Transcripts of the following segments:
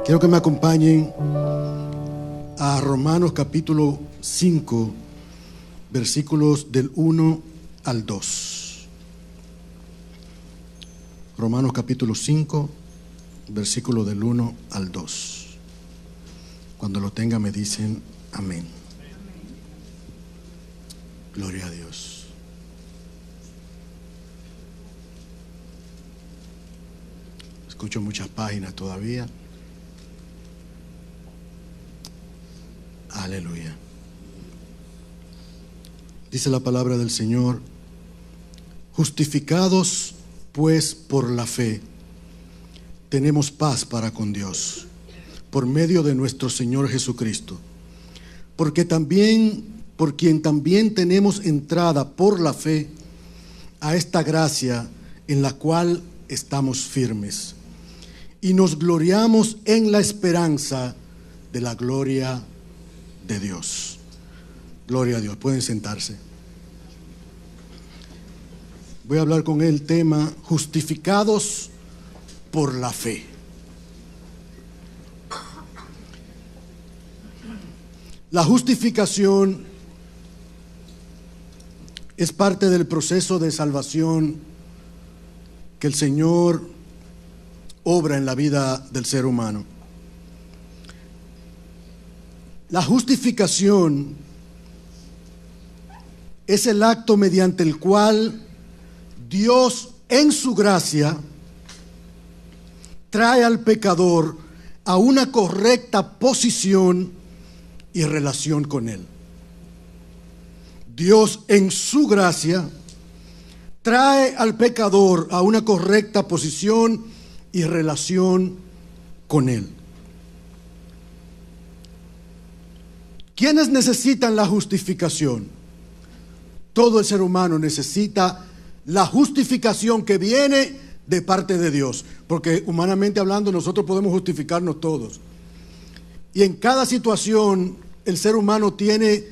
Quiero que me acompañen a Romanos capítulo 5, versículos del 1 al 2. Romanos capítulo 5, versículo del 1 al 2. Cuando lo tenga me dicen amén. Gloria a Dios. Escucho muchas páginas todavía. Aleluya. Dice la palabra del Señor: justificados pues por la fe, tenemos paz para con Dios, por medio de nuestro Señor Jesucristo, por quien también tenemos entrada por la fe a esta gracia en la cual estamos firmes, y nos gloriamos en la esperanza de la gloria de Dios. Gloria a Dios. Pueden sentarse. Voy a hablar con el tema justificados por la fe. La justificación es parte del proceso de salvación que el Señor obra en la vida del ser humano. La justificación es el acto mediante el cual Dios, en su gracia, trae al pecador a una correcta posición y relación con Él. Dios, en su gracia, trae al pecador a una correcta posición y relación con Él. ¿Quiénes necesitan la justificación? Todo el ser humano necesita la justificación que viene de parte de Dios, porque humanamente hablando nosotros podemos justificarnos todos. Y en cada situación el ser humano tiene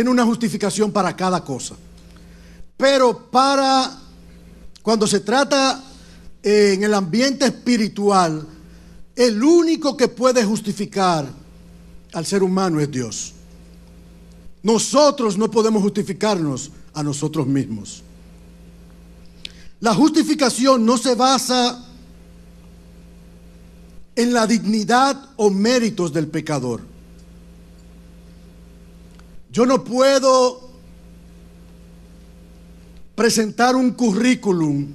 una justificación para cada cosa. Pero cuando se trata en el ambiente espiritual, el único que puede justificar al ser humano es Dios. Nosotros no podemos justificarnos a nosotros mismos. La justificación no se basa en la dignidad o méritos del pecador. Yo no puedo presentar un currículum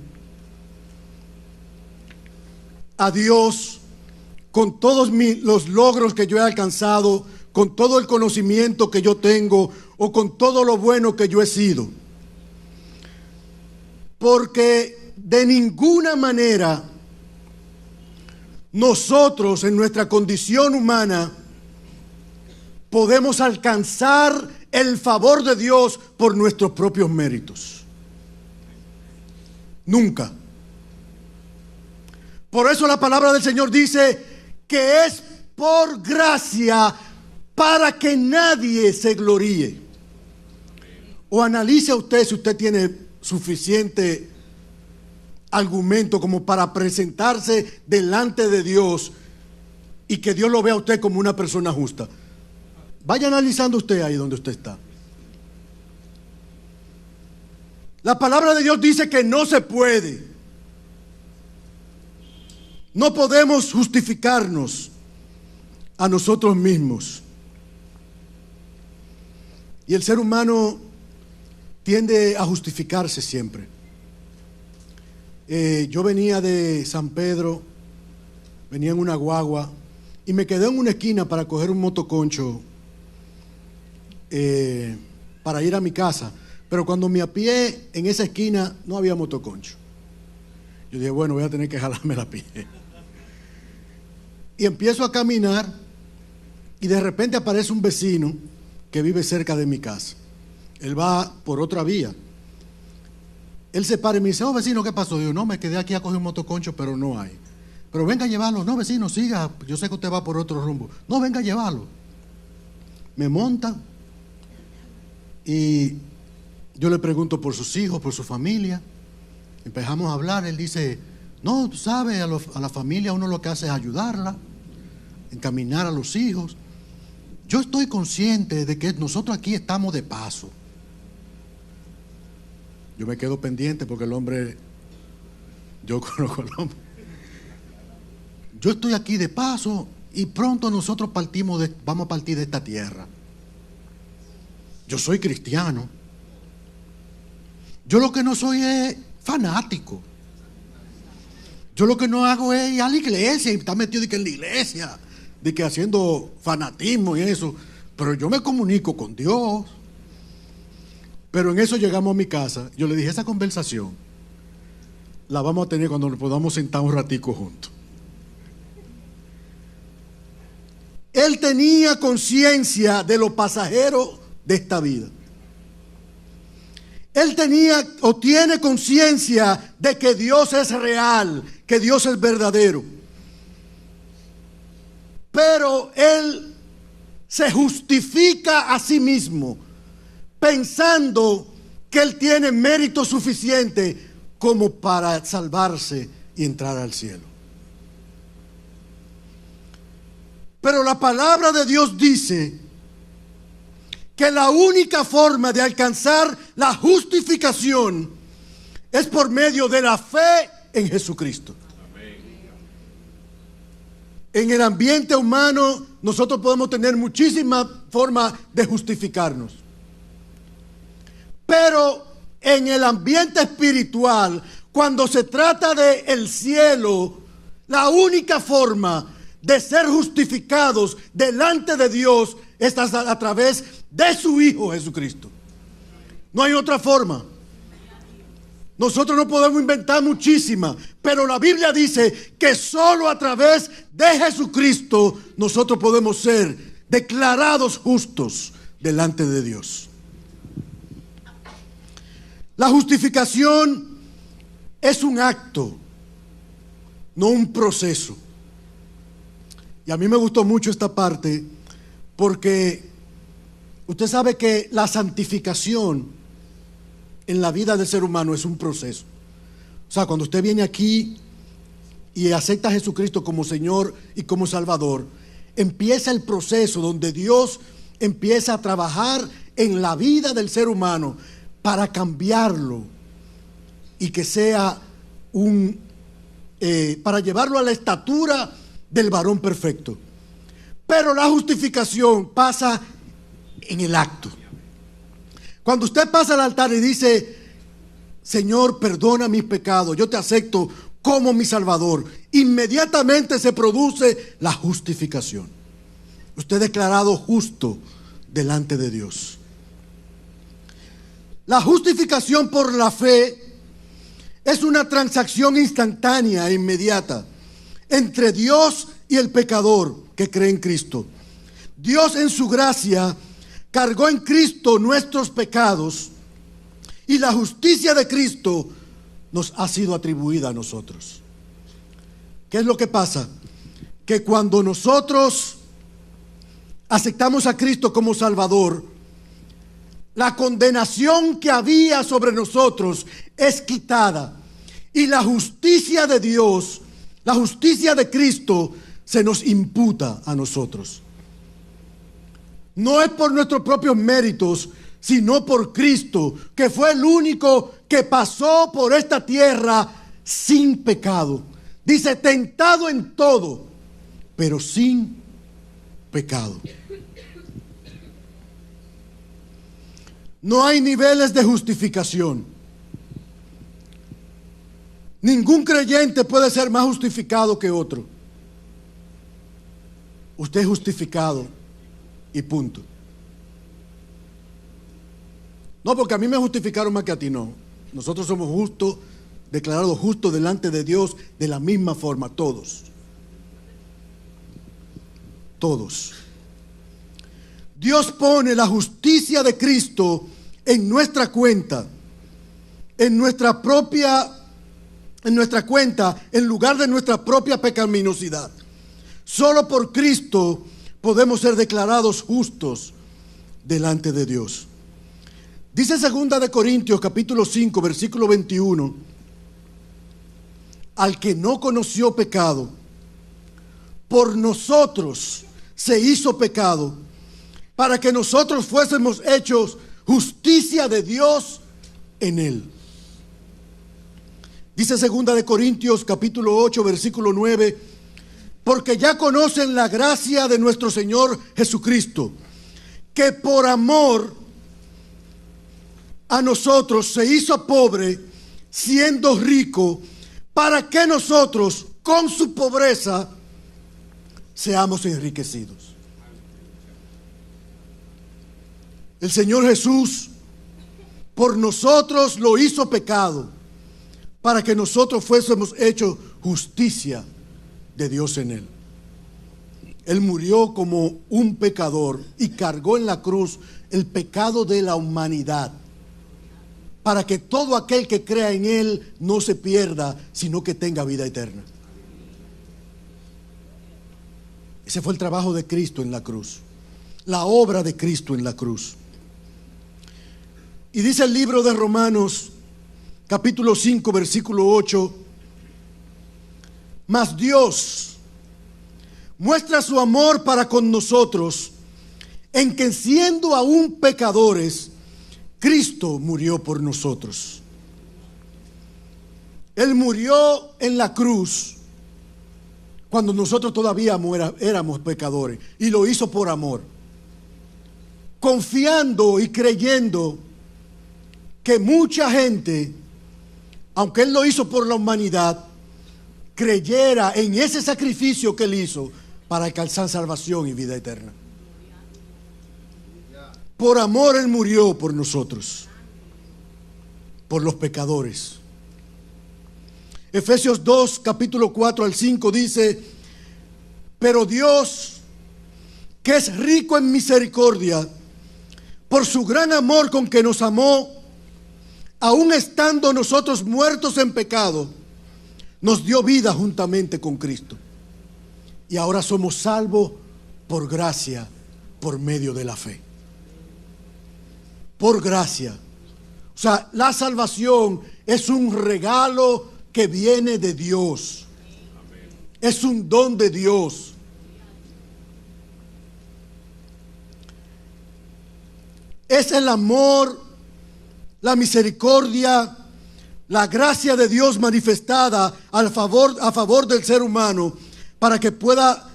a Dios con todos los logros que yo he alcanzado, con todo el conocimiento que yo tengo o con todo lo bueno que yo he sido. Porque de ninguna manera nosotros en nuestra condición humana podemos alcanzar el favor de Dios por nuestros propios méritos. Nunca. Por eso la palabra del Señor dice que es por gracia para que nadie se gloríe. O analice usted si usted tiene suficiente argumento como para presentarse delante de Dios y que Dios lo vea a usted como una persona justa. Vaya analizando usted ahí donde usted está. La palabra de Dios dice que no se puede. No podemos justificarnos a nosotros mismos. Y el ser humano tiende a justificarse siempre. Yo venía de San Pedro, venía en una guagua y me quedé en una esquina para coger un motoconcho para ir a mi casa. Pero cuando me apié en esa esquina no había motoconcho. Yo dije, bueno, voy a tener que jalarme la pie. Y empiezo a caminar y de repente aparece un vecino que vive cerca de mi casa. Él va por otra vía. Él se para y me dice, oh vecino, ¿qué pasó? Yo no, me quedé aquí a coger un motoconcho, pero no hay. Pero venga a llevarlo. No, vecino, siga, yo sé que usted va por otro rumbo. No, venga a llevarlo. Me monta y yo le pregunto por sus hijos, por su familia. Empezamos a hablar. Él dice, No, tú sabes, a la familia uno lo que hace es ayudarla, encaminar a los hijos. Yo estoy consciente de que nosotros aquí estamos de paso. Yo me quedo pendiente porque el hombre, yo conozco al hombre. Yo estoy aquí de paso y pronto nosotros vamos a partir de esta tierra. Yo soy cristiano. Yo lo que no soy es fanático. Yo lo que no hago es ir a la iglesia y estar metido en la iglesia, de que haciendo fanatismo y eso. Pero yo me comunico con Dios. Pero en eso llegamos a mi casa. Yo le dije, esa conversación la vamos a tener cuando nos podamos sentar un ratico juntos. Él tenía conciencia de lo pasajero de esta vida. Él tenía o tiene conciencia de que Dios es real, que Dios es verdadero. Pero él se justifica a sí mismo, pensando que él tiene mérito suficiente como para salvarse y entrar al cielo. Pero la palabra de Dios dice que la única forma de alcanzar la justificación es por medio de la fe en Jesucristo. En el ambiente humano nosotros podemos tener muchísimas formas de justificarnos. Pero en el ambiente espiritual, cuando se trata del cielo, la única forma de ser justificados delante de Dios es a través de su Hijo Jesucristo. No hay otra forma. Nosotros no podemos inventar muchísimas, pero la Biblia dice que solo a través de Jesucristo nosotros podemos ser declarados justos delante de Dios. La justificación es un acto, no un proceso. Y a mí me gustó mucho esta parte porque usted sabe que la santificación en la vida del ser humano es un proceso. O sea, cuando usted viene aquí y acepta a Jesucristo como Señor y como Salvador, empieza el proceso donde Dios empieza a trabajar en la vida del ser humano para cambiarlo y que sea para llevarlo a la estatura del varón perfecto. Pero la justificación pasa en el acto. Cuando usted pasa al altar y dice, Señor, perdona mis pecados, yo te acepto como mi Salvador, inmediatamente se produce la justificación. Usted es declarado justo delante de Dios. La justificación por la fe es una transacción instantánea e inmediata entre Dios y el pecador que cree en Cristo. Dios en su gracia cargó en Cristo nuestros pecados y la justicia de Cristo nos ha sido atribuida a nosotros. ¿Qué es lo que pasa? Que cuando nosotros aceptamos a Cristo como Salvador, la condenación que había sobre nosotros es quitada y la justicia de Dios, la justicia de Cristo se nos imputa a nosotros. No es por nuestros propios méritos, sino por Cristo, que fue el único que pasó por esta tierra sin pecado. Dice, tentado en todo, pero sin pecado. No hay niveles de justificación. Ningún creyente puede ser más justificado que otro. Usted es justificado y punto. No, porque a mí me justificaron más que a ti, no. Nosotros somos justos, declarados justos delante de Dios de la misma forma, todos. Todos. Dios pone la justicia de Cristo en nuestra cuenta, en nuestra cuenta, en lugar de nuestra propia pecaminosidad. Solo por Cristo podemos ser declarados justos delante de Dios. Dice 2 de Corintios capítulo 5 versículo 21: al que no conoció pecado, por nosotros se hizo pecado, para que nosotros fuésemos hechos justicia de Dios en él. Dice 2 Corintios capítulo 8 versículo 9: porque ya conocen la gracia de nuestro Señor Jesucristo, que por amor a nosotros se hizo pobre, siendo rico, para que nosotros con su pobreza seamos enriquecidos. El Señor Jesús por nosotros lo hizo pecado, para que nosotros fuésemos hechos justicia de Dios en él. Él murió como un pecador y cargó en la cruz el pecado de la humanidad, para que todo aquel que crea en él no se pierda, sino que tenga vida eterna. Ese fue el trabajo de Cristo en la cruz, la obra de Cristo en la cruz. Y dice el libro de Romanos capítulo 5 versículo 8: mas Dios muestra su amor para con nosotros, en que siendo aún pecadores, Cristo murió por nosotros. Él murió en la cruz cuando nosotros todavía éramos pecadores, y lo hizo por amor, confiando y creyendo que mucha gente, aunque Él lo hizo por la humanidad, creyera en ese sacrificio que Él hizo para alcanzar salvación y vida eterna. Por amor Él murió por nosotros, por los pecadores. Efesios 2, capítulo 4 al 5 dice: pero Dios, que es rico en misericordia, por su gran amor con que nos amó, aun estando nosotros muertos en pecado, nos dio vida juntamente con Cristo. Y ahora somos salvos por gracia, por medio de la fe. Por gracia. O sea, la salvación es un regalo que viene de Dios. Es un don de Dios. Es el amor, la misericordia, la gracia de Dios manifestada a favor del ser humano, para que pueda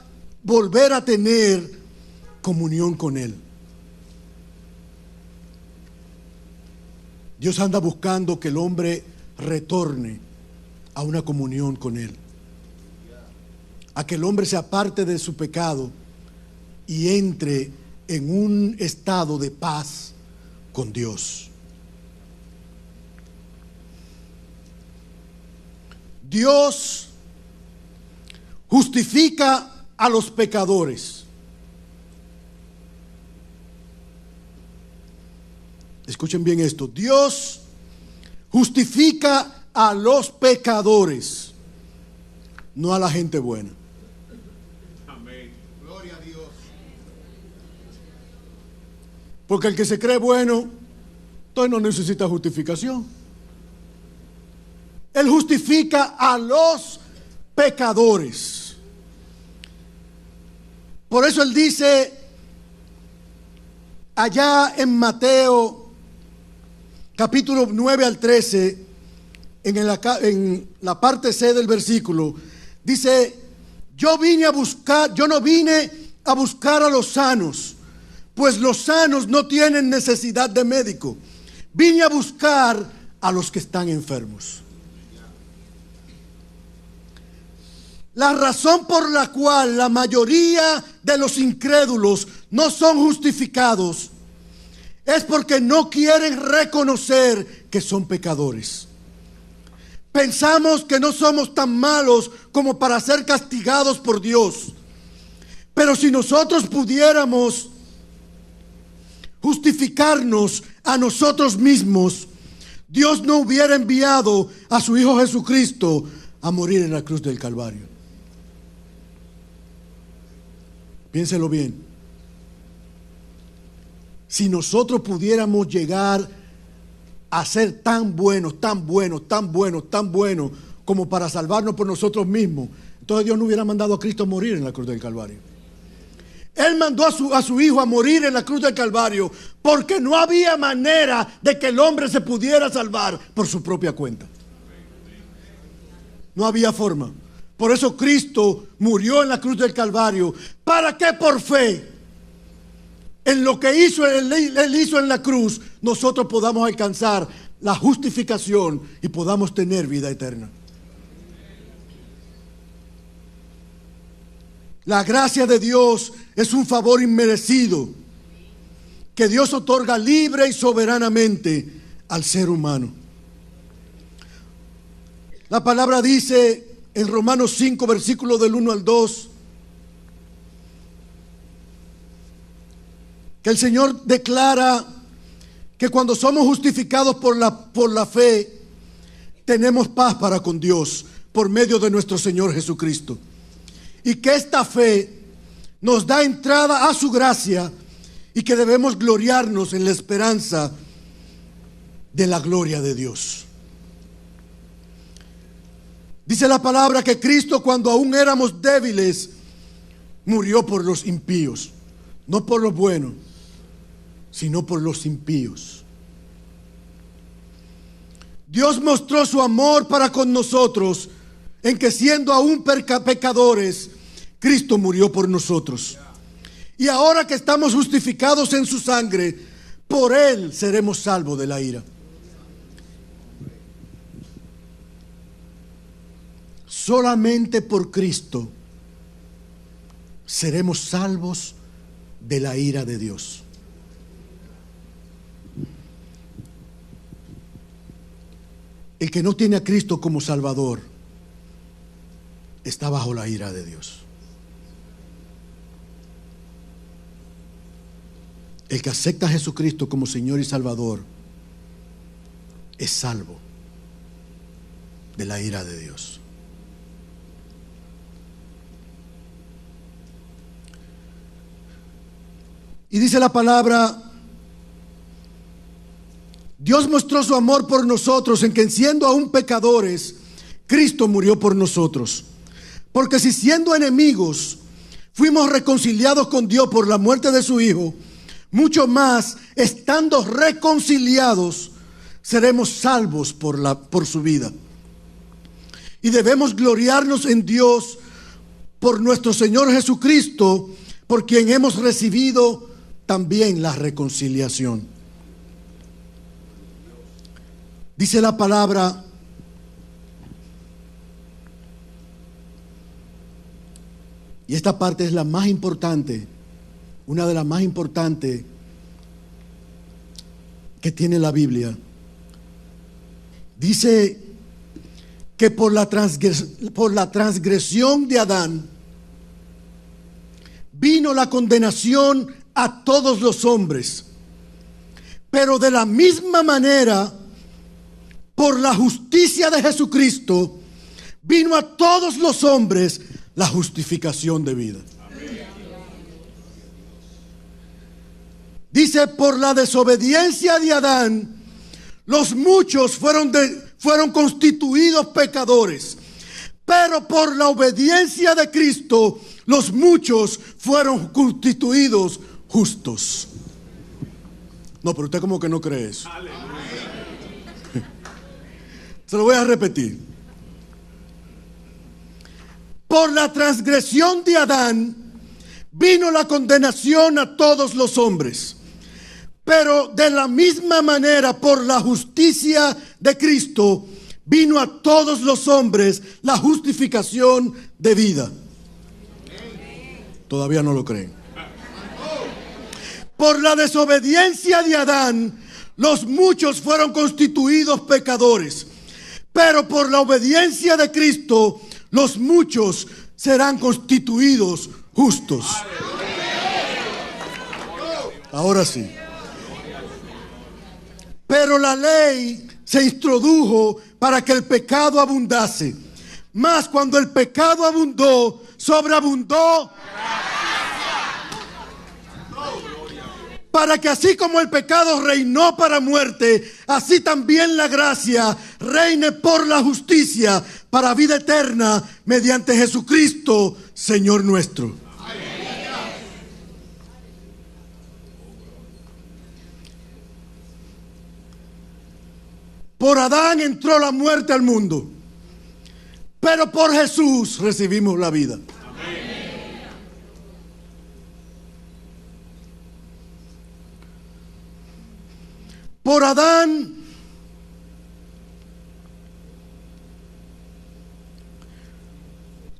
volver a tener comunión con Él. Dios anda buscando que el hombre retorne a una comunión con Él, a que el hombre se aparte de su pecado y entre en un estado de paz con Dios. Dios justifica a los pecadores. Escuchen bien esto: Dios justifica a los pecadores, no a la gente buena. Amén. Gloria a Dios. Porque el que se cree bueno, entonces no necesita justificación. Él justifica a los pecadores. Por eso Él dice allá en Mateo capítulo 9 al 13, en la parte C del versículo, dice: yo no vine a buscar a los sanos, pues los sanos no tienen necesidad de médico. Vine a buscar a los que están enfermos. La razón por la cual la mayoría de los incrédulos no son justificados es porque no quieren reconocer que son pecadores. Pensamos que no somos tan malos como para ser castigados por Dios. Pero si nosotros pudiéramos justificarnos a nosotros mismos, Dios no hubiera enviado a su Hijo Jesucristo a morir en la cruz del Calvario. Piénselo bien. Si nosotros pudiéramos llegar a ser tan buenos, tan buenos, tan buenos, tan buenos como para salvarnos por nosotros mismos, entonces Dios no hubiera mandado a Cristo a morir en la cruz del Calvario. Él mandó a su Hijo a morir en la cruz del Calvario porque no había manera de que el hombre se pudiera salvar por su propia cuenta. No había forma. Por eso Cristo murió en la cruz del Calvario, para que por fe en lo que Él hizo en la cruz, nosotros podamos alcanzar la justificación y podamos tener vida eterna. La gracia de Dios es un favor inmerecido que Dios otorga libre y soberanamente al ser humano. La palabra dice en Romanos 5, versículos del 1 al 2, que el Señor declara que cuando somos justificados por la fe, tenemos paz para con Dios por medio de nuestro Señor Jesucristo. Y que esta fe nos da entrada a su gracia y que debemos gloriarnos en la esperanza de la gloria de Dios. Dice la palabra que Cristo, cuando aún éramos débiles, murió por los impíos, no por los buenos, sino por los impíos. Dios mostró su amor para con nosotros en que, siendo aún pecadores, Cristo murió por nosotros. Y ahora que estamos justificados en su sangre, por Él seremos salvos de la ira. Solamente por Cristo seremos salvos de la ira de Dios. El que no tiene a Cristo como Salvador está bajo la ira de Dios. El que acepta a Jesucristo como Señor y Salvador es salvo de la ira de Dios. Y dice la palabra: Dios mostró su amor por nosotros en que, siendo aún pecadores, Cristo murió por nosotros. Porque si siendo enemigos fuimos reconciliados con Dios por la muerte de su Hijo, mucho más, estando reconciliados, seremos salvos por su vida. Y debemos gloriarnos en Dios por nuestro Señor Jesucristo, por quien hemos recibido también la reconciliación. Dice la palabra: y esta parte es la más importante, una de las más importantes que tiene la Biblia. Dice que por la transgresión de Adán vino la condenación a todos los hombres, pero de la misma manera, por la justicia de Jesucristo, vino a todos los hombres la justificación de vida. Dice: por la desobediencia de Adán, los muchos fueron constituidos pecadores, pero por la obediencia de Cristo, los muchos fueron constituidos justos. No, pero usted como que no cree eso. Se lo voy a repetir. Por la transgresión de Adán vino la condenación a todos los hombres, pero de la misma manera, por la justicia de Cristo, vino a todos los hombres la justificación de vida. Todavía no lo creen. Por la desobediencia de Adán, los muchos fueron constituidos pecadores, pero por la obediencia de Cristo, los muchos serán constituidos justos. Ahora sí. Pero la ley se introdujo para que el pecado abundase. Mas cuando el pecado abundó, sobreabundó para que así como el pecado reinó para muerte, así también la gracia reine por la justicia para vida eterna mediante Jesucristo, Señor nuestro. Por Adán entró la muerte al mundo, pero por Jesús recibimos la vida. Por Adán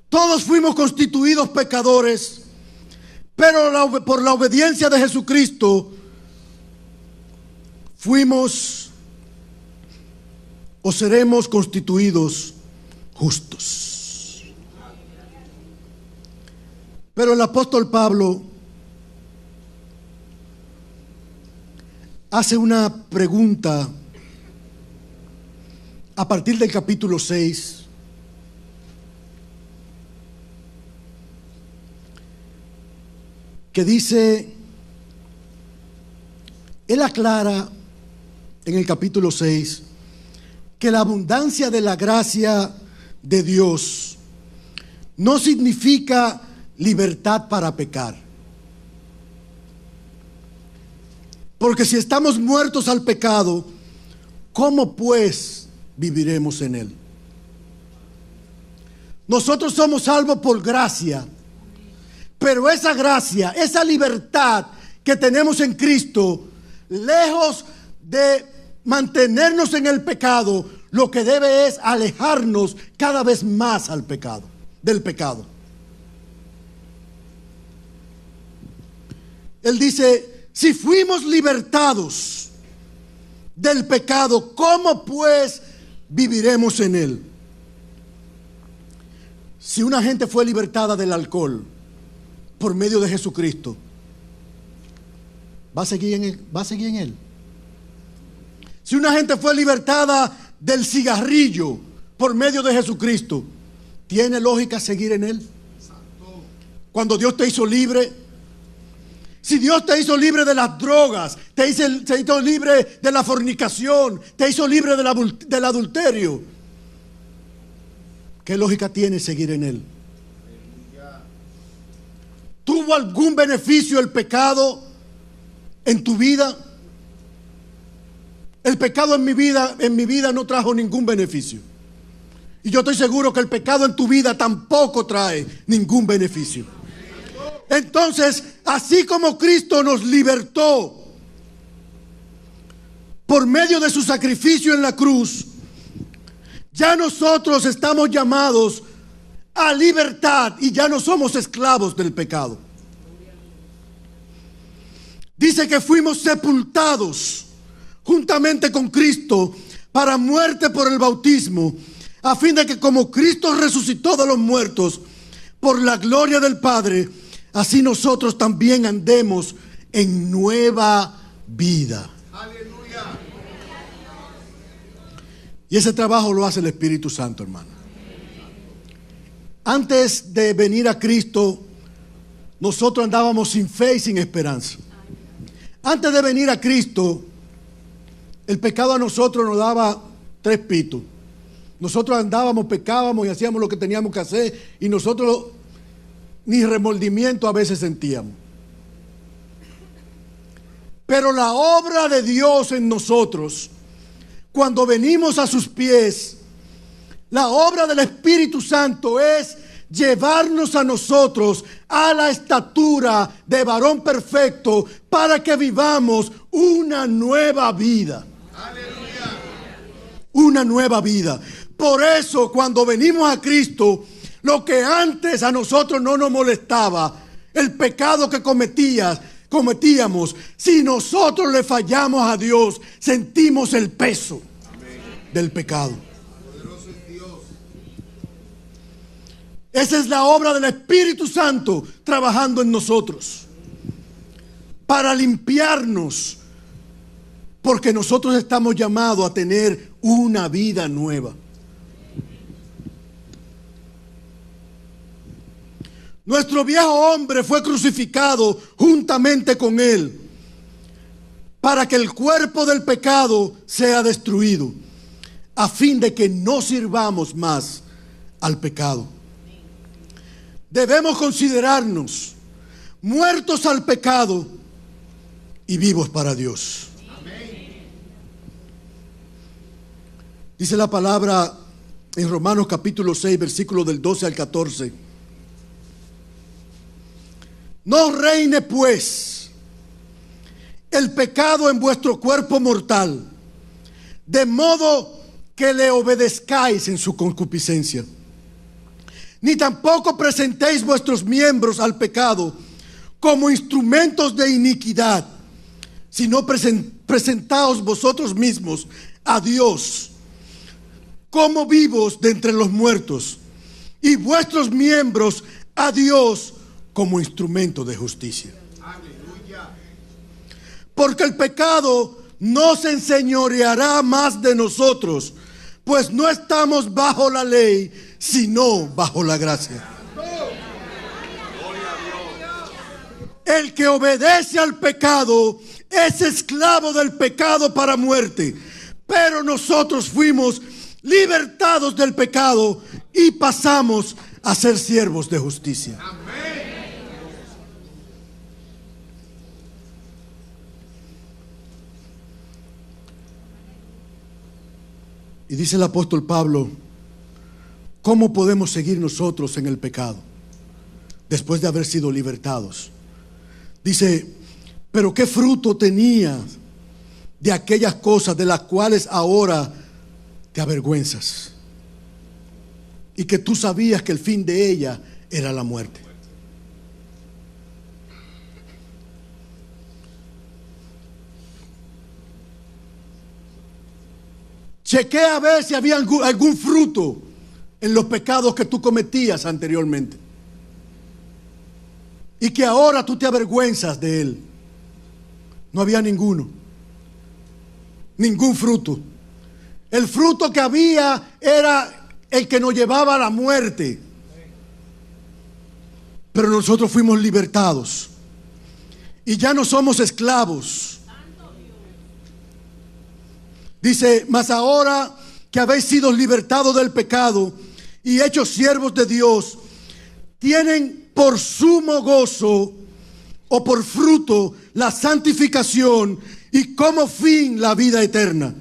todos fuimos constituidos pecadores, pero por la obediencia de Jesucristo fuimos o seremos constituidos justos. Pero el apóstol Pablo hace una pregunta a partir del capítulo 6, que dice, él aclara en el capítulo 6 que la abundancia de la gracia de Dios no significa libertad para pecar. Porque si estamos muertos al pecado, ¿cómo pues viviremos en él? Nosotros somos salvos por gracia, pero esa gracia, esa libertad que tenemos en Cristo, lejos de mantenernos en el pecado, lo que debe es alejarnos cada vez más al pecado, del pecado. Él dice, si fuimos libertados del pecado, ¿cómo pues viviremos en él? Si una gente fue libertada del alcohol por medio de Jesucristo, ¿va a seguir en él? ¿Va a seguir en él? Si una gente fue libertada del cigarrillo por medio de Jesucristo, ¿tiene lógica seguir en él? Cuando Dios te hizo libre, si Dios te hizo libre de las drogas, te hizo libre de la fornicación, te hizo libre del adulterio, ¿qué lógica tiene seguir en él? ¿Tuvo algún beneficio el pecado en tu vida? El pecado en mi vida no trajo ningún beneficio. Y yo estoy seguro que el pecado en tu vida tampoco trae ningún beneficio. Entonces, así como Cristo nos libertó por medio de su sacrificio en la cruz, ya nosotros estamos llamados a libertad y ya no somos esclavos del pecado. Dice que fuimos sepultados juntamente con Cristo para muerte por el bautismo, a fin de que como Cristo resucitó de los muertos por la gloria del Padre, así nosotros también andemos en nueva vida. Aleluya. Y ese trabajo lo hace el Espíritu Santo, hermano. Antes de venir a Cristo, nosotros andábamos sin fe y sin esperanza. Antes de venir a Cristo, el pecado a nosotros nos daba 3 pitos. Nosotros andábamos, pecábamos y hacíamos lo que teníamos que hacer, y nosotros ni remordimiento a veces sentíamos. Pero la obra de Dios en nosotros, cuando venimos a sus pies, la obra del Espíritu Santo es llevarnos a nosotros a la estatura de varón perfecto para que vivamos una nueva vida. ¡Aleluya! Una nueva vida. Por eso, cuando venimos a Cristo, lo que antes a nosotros no nos molestaba, el pecado que cometíamos, si nosotros le fallamos a Dios, sentimos el peso del pecado. Poderoso es Dios. Esa es la obra del Espíritu Santo trabajando en nosotros para limpiarnos, porque nosotros estamos llamados a tener una vida nueva. Nuestro viejo hombre fue crucificado juntamente con él para que el cuerpo del pecado sea destruido, a fin de que no sirvamos más al pecado. Debemos considerarnos muertos al pecado y vivos para Dios. Dice la palabra en Romanos capítulo 6, versículos del 12 al 14. No reine pues el pecado en vuestro cuerpo mortal, de modo que le obedezcáis en su concupiscencia. Ni tampoco presentéis vuestros miembros al pecado como instrumentos de iniquidad, sino presentaos vosotros mismos a Dios como vivos de entre los muertos, y vuestros miembros a Dios como instrumento de justicia. Aleluya. Porque el pecado no se enseñoreará más de nosotros, pues no estamos bajo la ley, sino bajo la gracia. El que obedece al pecado es esclavo del pecado para muerte, pero nosotros fuimos libertados del pecado y pasamos a ser siervos de justicia. Amén. Y dice el apóstol Pablo, ¿cómo podemos seguir nosotros en el pecado después de haber sido libertados? Dice, pero ¿qué fruto tenía de aquellas cosas de las cuales ahora te avergüenzas? Y que tú sabías que el fin de ella era la muerte. Chequea a ver si había algún fruto en los pecados que tú cometías anteriormente y que ahora tú te avergüenzas de él. No había ninguno, ningún fruto. El fruto que había era el que nos llevaba a la muerte. Pero nosotros fuimos libertados y ya no somos esclavos. Dice, mas ahora que habéis sido libertados del pecado y hechos siervos de Dios, tienen por sumo gozo o por fruto la santificación y como fin la vida eterna.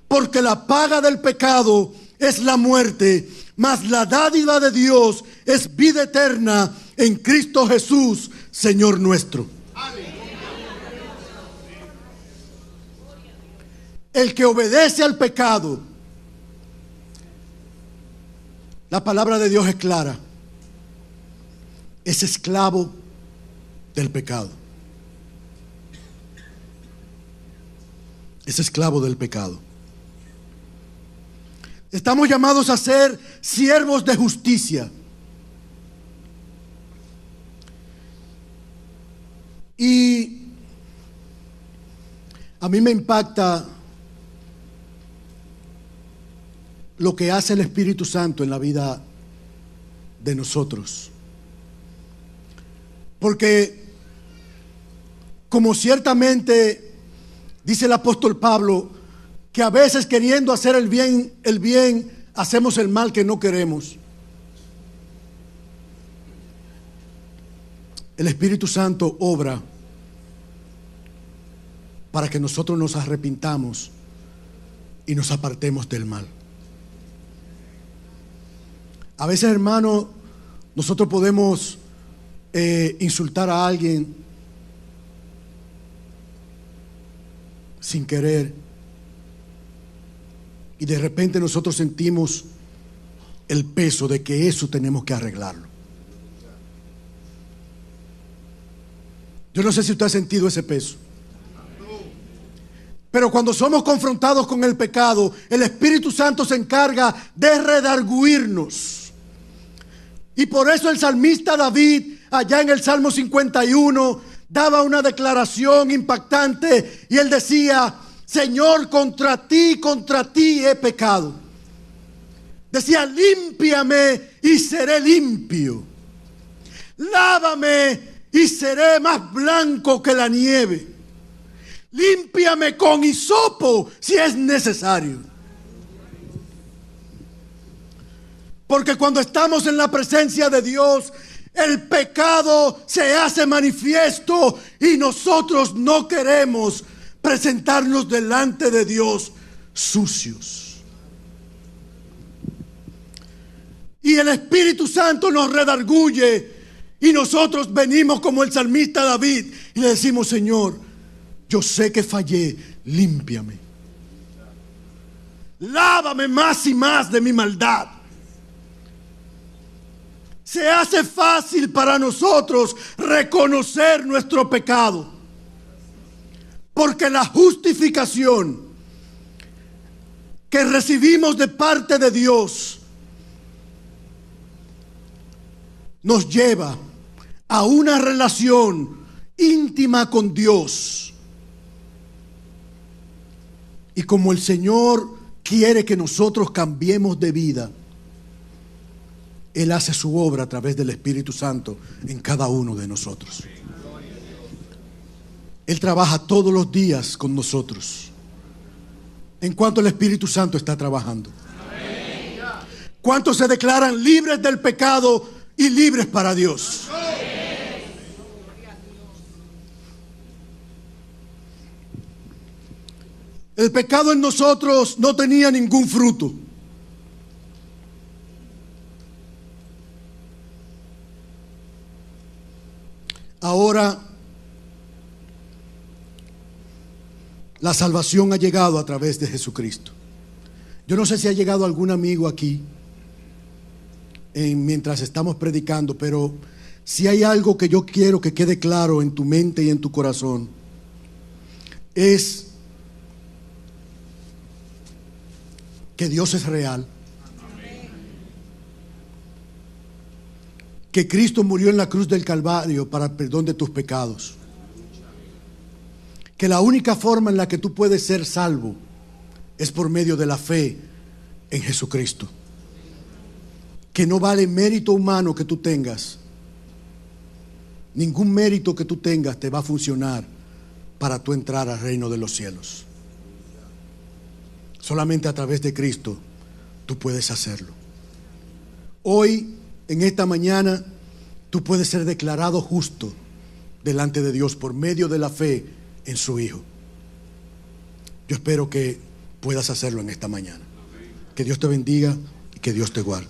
Porque la paga del pecado es la muerte, mas la dádiva de Dios es vida eterna en Cristo Jesús, Señor nuestro. El que obedece al pecado, la palabra de Dios es clara, es esclavo del pecado. Es esclavo del pecado. Estamos llamados a ser siervos de justicia. Y a mí me impacta lo que hace el Espíritu Santo en la vida de nosotros. Porque como ciertamente dice el apóstol Pablo, que a veces queriendo hacer el bien, hacemos el mal que no queremos. El Espíritu Santo obra para que nosotros nos arrepintamos y nos apartemos del mal. A veces, hermano, nosotros podemos insultar a alguien sin querer y de repente nosotros sentimos el peso de que eso tenemos que arreglarlo. Yo no sé si usted ha sentido ese peso. Pero cuando somos confrontados con el pecado, el Espíritu Santo se encarga de redarguirnos. Y por eso el salmista David, allá en el Salmo 51, daba una declaración impactante y él decía: Señor, contra ti he pecado. Decía: límpiame y seré limpio. Lávame y seré más blanco que la nieve. Límpiame con hisopo si es necesario. Porque cuando estamos en la presencia de Dios, el pecado se hace manifiesto y nosotros no queremos presentarnos delante de Dios sucios. Y el Espíritu Santo nos redarguye y nosotros venimos como el salmista David y le decimos: Señor, yo sé que fallé, límpiame. Lávame más y más de mi maldad. Se hace fácil para nosotros reconocer nuestro pecado, porque la justificación que recibimos de parte de Dios nos lleva a una relación íntima con Dios. Y como el Señor quiere que nosotros cambiemos de vida, Él hace su obra a través del Espíritu Santo en cada uno de nosotros. Él trabaja todos los días con nosotros, en cuanto el Espíritu Santo está trabajando. ¿Cuántos se declaran libres del pecado y libres para Dios? El pecado en nosotros no tenía ningún fruto. Ahora la salvación ha llegado a través de Jesucristo. Yo no sé si ha llegado algún amigo aquí mientras estamos predicando, pero si hay algo que yo quiero que quede claro en tu mente y en tu corazón, es que Dios es real. Que Cristo murió en la cruz del Calvario para el perdón de tus pecados. Que la única forma en la que tú puedes ser salvo es por medio de la fe en Jesucristo. Que no vale mérito humano que tú tengas. Ningún mérito que tú tengas te va a funcionar para tú entrar al reino de los cielos. Solamente a través de Cristo tú puedes hacerlo. Hoy, en esta mañana, tú puedes ser declarado justo delante de Dios por medio de la fe en su Hijo. Yo espero que puedas hacerlo en esta mañana. Que Dios te bendiga y que Dios te guarde.